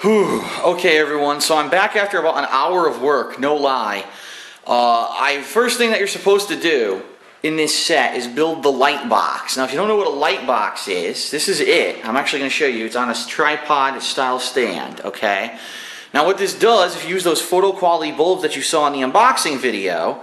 Whew. Okay, everyone, so I'm back after about an hour of work, no lie. First thing that you're supposed to do in this set is build the Lightbox. Now, if you don't know what a Lightbox is, this is it. I'm actually going to show you. It's on a tripod style stand, okay? Now, what this does, if you use those photo quality bulbs that you saw in the unboxing video,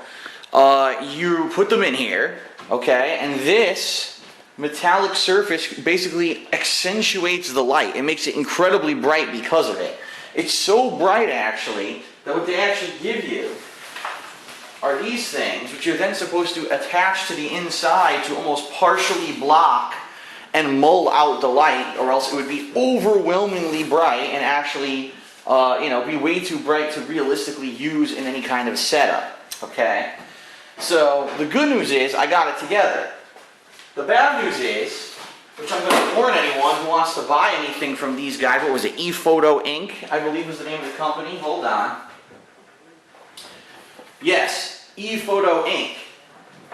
you put them in here, okay? And this metallic surface basically accentuates the light. It makes it incredibly bright because of it. It's so bright, actually, that what they actually give you are these things, which you're then supposed to attach to the inside to almost partially block and mull out the light, or else it would be overwhelmingly bright and actually be way too bright to realistically use in any kind of setup, okay? So the good news is I got it together. The bad news is, which I'm going to warn anyone who wants to buy anything from these guys, what was it, ePhoto Inc., I believe was the name of the company. Hold on. Yes, ePhoto Inc.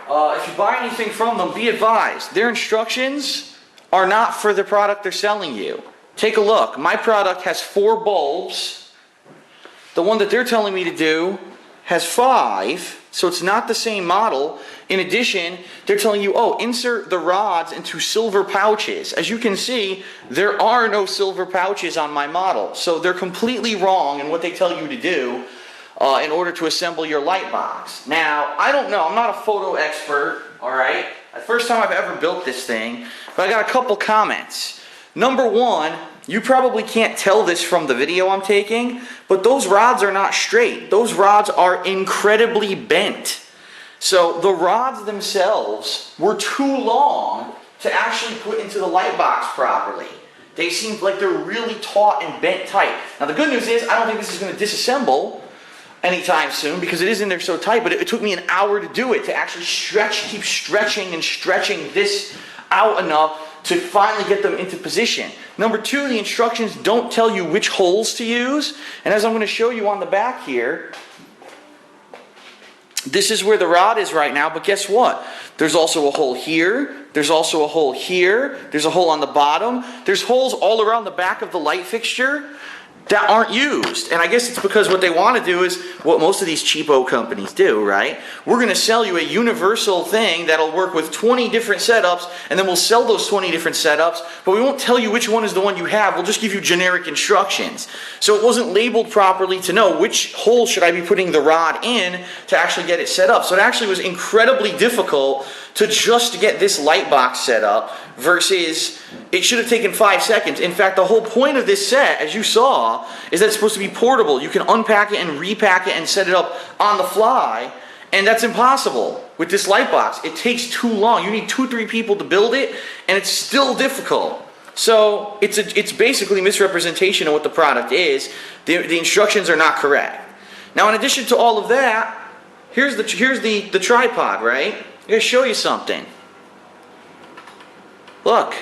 If you buy anything from them, be advised, their instructions are not for the product they're selling you. Take a look. My product has 4 bulbs. The one that they're telling me to do has 5. So it's not the same model. In addition, they're telling you, oh, insert the rods into silver pouches. As you can see, there are no silver pouches on my model. So they're completely wrong in what they tell you to do in order to assemble your Lightbox. Now, I don't know. I'm not a photo expert, all right? The first time I've ever built this thing, but I got a couple comments. Number one, you probably can't tell this from the video I'm taking, but those rods are not straight. Those rods are incredibly bent. So the rods themselves were too long to actually put into the Lightbox properly. They seem like they're really taut and bent tight. Now the good news is I don't think this is going to disassemble anytime soon because it is in there so tight, but it took me an hour to do it, to actually keep stretching and stretching this out enough to finally get them into position. Number two, the instructions don't tell you which holes to use. And as I'm going to show you on the back here, this is where the rod is right now, but guess what? There's also a hole here. There's also a hole here. There's a hole on the bottom. There's holes all around the back of the light fixture that aren't used. And I guess it's because what they want to do is what most of these cheapo companies do, right? We're going to sell you a universal thing that'll work with 20 different setups, and then we'll sell those 20 different setups, but we won't tell you which one is the one you have. We'll just give you generic instructions. So it wasn't labeled properly to know which hole should I be putting the rod in to actually get it set up. So it actually was incredibly difficult to just get this Lightbox set up versus it should have taken 5 seconds. In fact, the whole point of this set, as you saw, is that it's supposed to be portable. You can unpack it and repack it and set it up on the fly, and that's impossible with this Lightbox. It takes too long. You need 2-3 people to build it, and it's still difficult. So it's basically misrepresentation of what the product is. The instructions are not correct. Now, in addition to all of that, here's the tripod, right? I'm going to show you something. Look,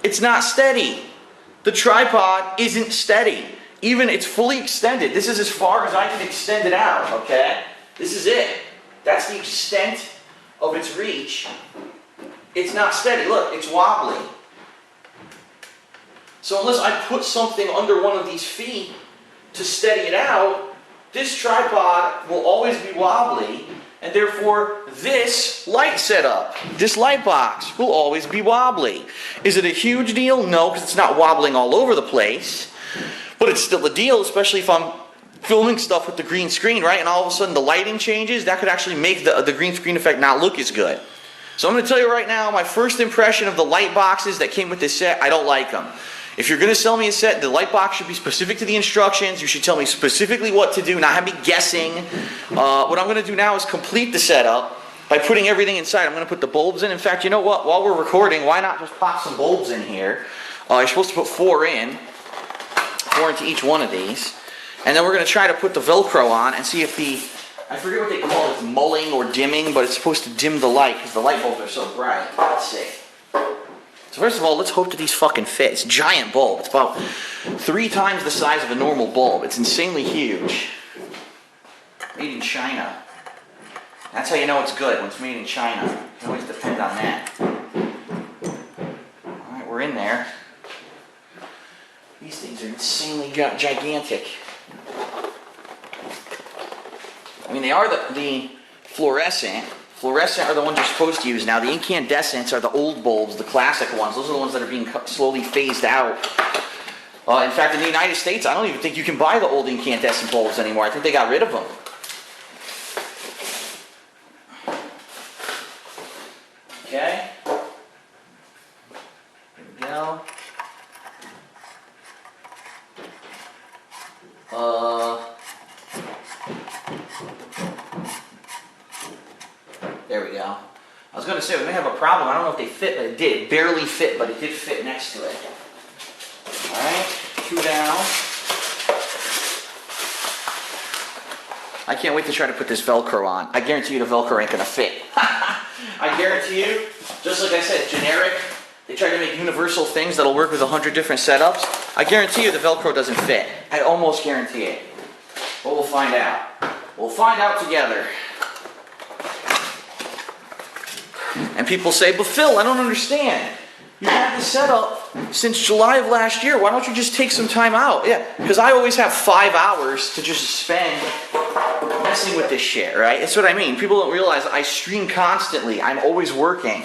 it's not steady. The tripod isn't steady. Even it's fully extended. This is as far as I can extend it out, okay? This is it. That's the extent of its reach. It's not steady. Look, it's wobbly. So unless I put something under one of these feet to steady it out, this tripod will always be wobbly. And therefore, this light setup, this Lightbox, will always be wobbly. Is it a huge deal? No, because it's not wobbling all over the place. But it's still a deal, especially if I'm filming stuff with the green screen, right? And all of a sudden the lighting changes. That could actually make the green screen effect not look as good. So I'm going to tell you right now, my first impression of the Lightboxes that came with this set, I don't like them. If you're going to sell me a set, the Lightbox should be specific to the instructions. You should tell me specifically what to do, not have me guessing. What I'm going to do now is complete the setup by putting everything inside. I'm going to put the bulbs in. In fact, you know what? While we're recording, why not just pop some bulbs in here? You're supposed to put 4 in. 4 into each one of these. And then we're going to try to put the Velcro on and see if I forget what they call it, mulling or dimming, but it's supposed to dim the light because the light bulbs are so bright. Let's see. So first of all, let's hope that these fucking fit. It's a giant bulb. It's about 3 times the size of a normal bulb. It's insanely huge. Made in China. That's how you know it's good, when it's made in China. You can always depend on that. Alright, we're in there. These things are insanely gigantic. I mean, they are the fluorescent. Fluorescent are the ones you're supposed to use now. The incandescents are the old bulbs, the classic ones. Those are the ones that are being slowly phased out. In fact, in the United States, I don't even think you can buy the old incandescent bulbs anymore. I think they got rid of them. Okay. Here we go. There we go. I was going to say, we may have a problem. I don't know if they fit, but it did. It barely fit, but it did fit next to it. Alright, 2 down. I can't wait to try to put this Velcro on. I guarantee you the Velcro ain't going to fit. I guarantee you, just like I said, generic. They try to make universal things that'll work with 100 different setups. I guarantee you the Velcro doesn't fit. I almost guarantee it. But we'll find out. We'll find out together. And people say, but Phil, I don't understand. You had this setup since July of last year. Why don't you just take some time out? Yeah, because I always have 5 hours to just spend messing with this shit, right? That's what I mean. People don't realize I stream constantly. I'm always working.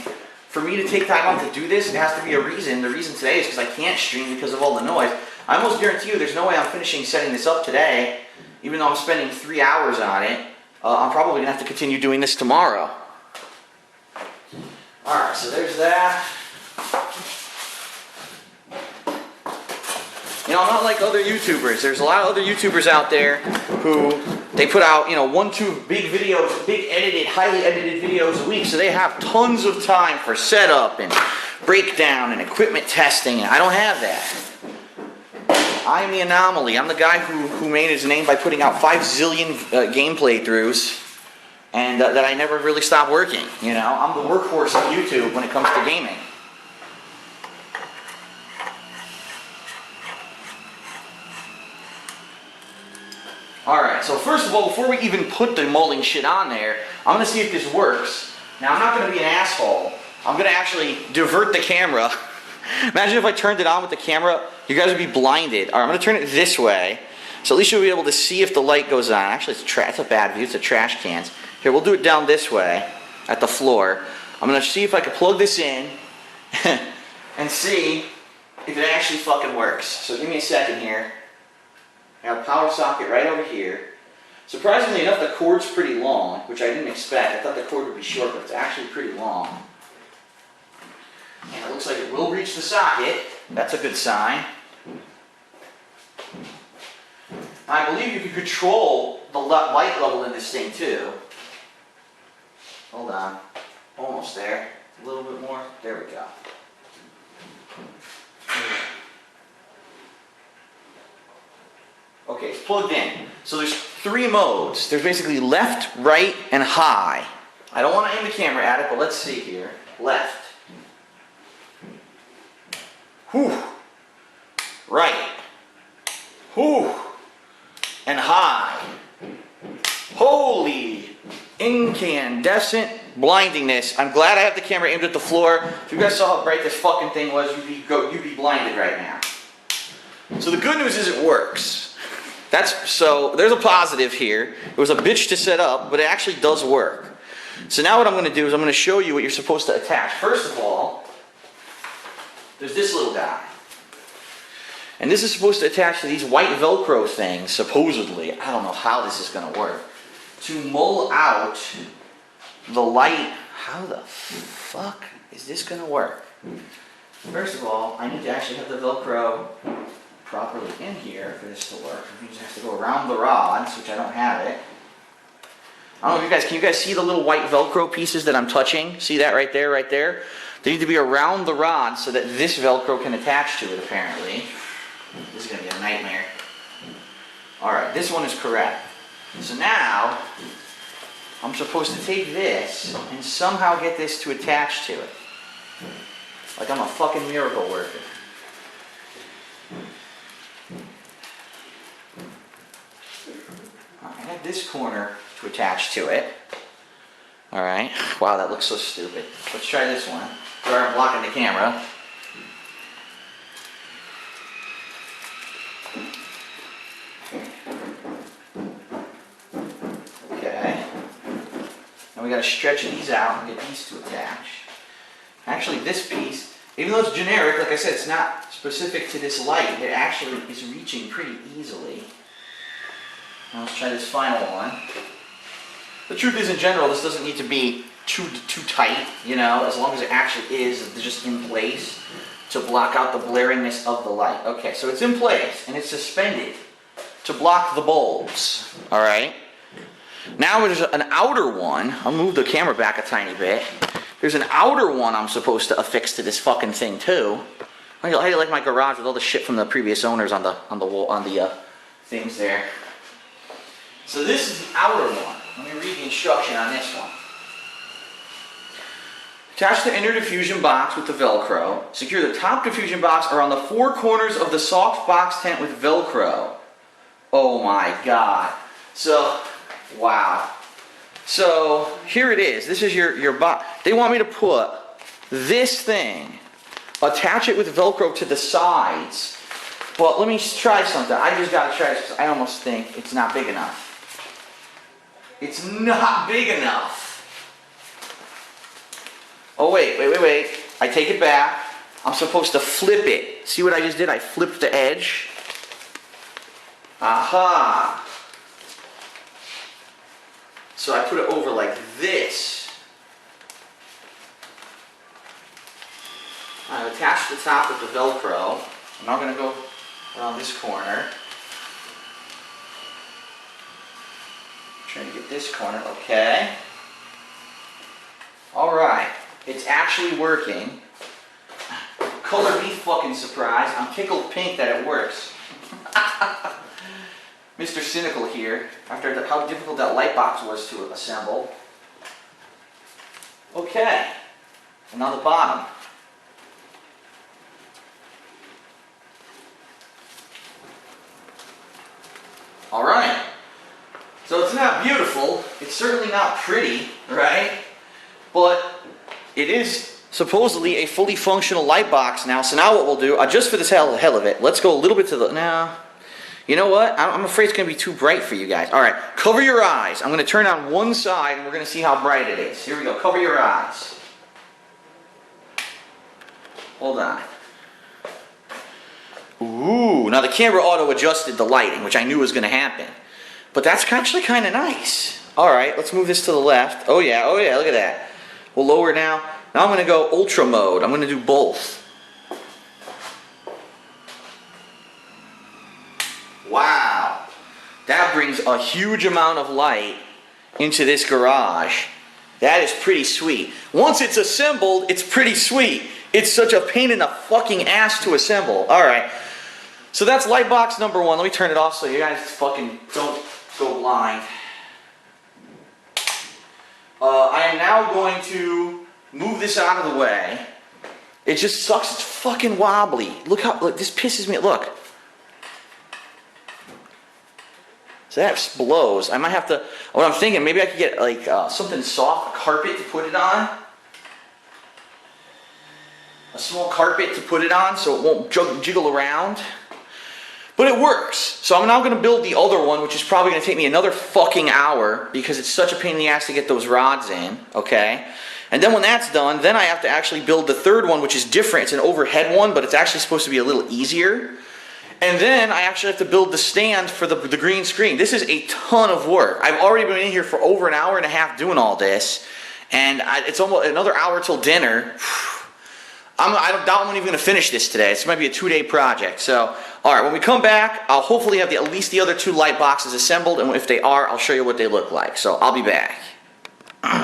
For me to take time out to do this, it has to be a reason. The reason today is because I can't stream because of all the noise. I almost guarantee you there's no way I'm finishing setting this up today, even though I'm spending 3 hours on it. I'm probably going to have to continue doing this tomorrow. Alright, so there's that. You know, I'm not like other YouTubers. There's a lot of other YouTubers out there who they put out, 1, 2 big videos, big edited, highly edited videos a week, so they have tons of time for setup and breakdown and equipment testing, and I don't have that. I'm the anomaly. I'm the guy who made his name by putting out 5 zillion gameplay throughs, and that I never really stopped working. I'm the workhorse of YouTube when it comes to gaming. Alright, so first of all, before we even put the molding shit on there, I'm going to see if this works. Now, I'm not going to be an asshole. I'm going to actually divert the camera. Imagine if I turned it on with the camera, you guys would be blinded. Alright, I'm going to turn it this way, so at least you'll be able to see if the light goes on. Actually, it's a bad view. It's a trash cans. Here, we'll do it down this way, at the floor. I'm going to see if I can plug this in and see if it actually fucking works. So give me a second here. I have a power socket right over here. Surprisingly enough, the cord's pretty long, which I didn't expect. I thought the cord would be short, but it's actually pretty long. And it looks like it will reach the socket. That's a good sign. I believe you can control the light level in this thing too. Hold on. Almost there. A little bit more. There we go. Okay, it's plugged in. So there's 3 modes. There's basically left, right, and high. I don't want to aim the camera at it, but let's see here. Left. Whew. Right. Whew. And high. Holy incandescent blindingness. I'm glad I have the camera aimed at the floor. If you guys saw how bright this fucking thing was, you'd be blinded right now. So the good news is it works. So there's a positive here. It was a bitch to set up, but it actually does work. So now what I'm going to do is I'm going to show you what you're supposed to attach. First of all, there's this little guy. And this is supposed to attach to these white Velcro things, supposedly. I don't know how this is going to work. To mull out the light. How the fuck is this going to work? First of all, I need to actually have the Velcro properly in here for this to work. It means I have to go around the rods, which I don't have it. I don't know if can you guys see the little white Velcro pieces that I'm touching? See that right there, right there? They need to be around the rod so that this Velcro can attach to it, apparently. This is going to be a nightmare. Alright, this one is correct. So now, I'm supposed to take this and somehow get this to attach to it. Like I'm a fucking miracle worker. I have this corner to attach to it. Alright. Wow, that looks so stupid. Let's try this one. Sorry, I'm blocking the camera. we gotta stretch these out and get these to attach. Actually, this piece, even though it's generic, like I said, it's not specific to this light, it actually is reaching pretty easily. Now let's try this final one. The truth is, in general, this doesn't need to be too tight, you know, as long as it actually is just in place to block out the blaringness of the light. Okay, so it's in place and it's suspended to block the bulbs. All right. Now there's an outer one. I'll move the camera back a tiny bit. There's an outer one I'm supposed to affix to this fucking thing too. How do you like my garage with all the shit from the previous owners on the wall, on the things there? So this is the outer one. Let me read the instruction on this one. Attach the inner diffusion box with the Velcro. Secure the top diffusion box around the four corners of the soft box tent with Velcro. Oh my God. So, wow. So, here it is. This is your box. They want me to put this thing, attach it with Velcro to the sides. But let me try something. I just gotta try this because I almost think it's not big enough. It's not big enough. Oh, wait. I take it back. I'm supposed to flip it. See what I just did? I flipped the edge. Aha. So I put it over like this. I've attached the top with the Velcro. I'm now going to go around this corner. Trying to get this corner. Okay. All right. It's actually working. Color me fucking surprised. I'm tickled pink that it works. Mr. Cynical here, after how difficult that light box was to assemble. Okay. And now the bottom. All right. So it's not beautiful. It's certainly not pretty, right? But it is supposedly a fully functional light box now. So now what we'll do, just for the hell of it, let's go a little bit to the, now, you know what? I'm afraid it's going to be too bright for you guys. All right, cover your eyes. I'm going to turn on one side and we're going to see how bright it is. Here we go, cover your eyes. Hold on. Ooh, now the camera auto-adjusted the lighting, which I knew was going to happen. But that's actually kind of nice. All right, let's move this to the left. Oh yeah, look at that. We'll lower now. Now I'm going to go ultra mode. I'm going to do both. Wow. That brings a huge amount of light into this garage. That is pretty sweet. Once it's assembled, it's pretty sweet. It's such a pain in the fucking ass to assemble. All right. So that's light box number one. Let me turn it off so you guys fucking don't go blind. I am now going to move this out of the way. It just sucks. It's fucking wobbly. Look, this pisses me. Look. So that blows. I might have to, what I'm thinking, maybe I could get like something soft, a carpet to put it on. A small carpet to put it on so it won't jiggle around. But it works. So I'm now going to build the other one, which is probably going to take me another fucking hour because it's such a pain in the ass to get those rods in, okay? And then when that's done, then I have to actually build the third one, which is different. It's an overhead one, but it's actually supposed to be a little easier. And then I actually have to build the stand for the green screen. This is a ton of work. I've already been in here for over an hour and a half doing all this. And it's almost another hour till dinner. I doubt I'm even going to finish this today. This might be a 2-day project. So, all right, when we come back, I'll hopefully have at least the other two light boxes assembled. And if they are, I'll show you what they look like. So I'll be back.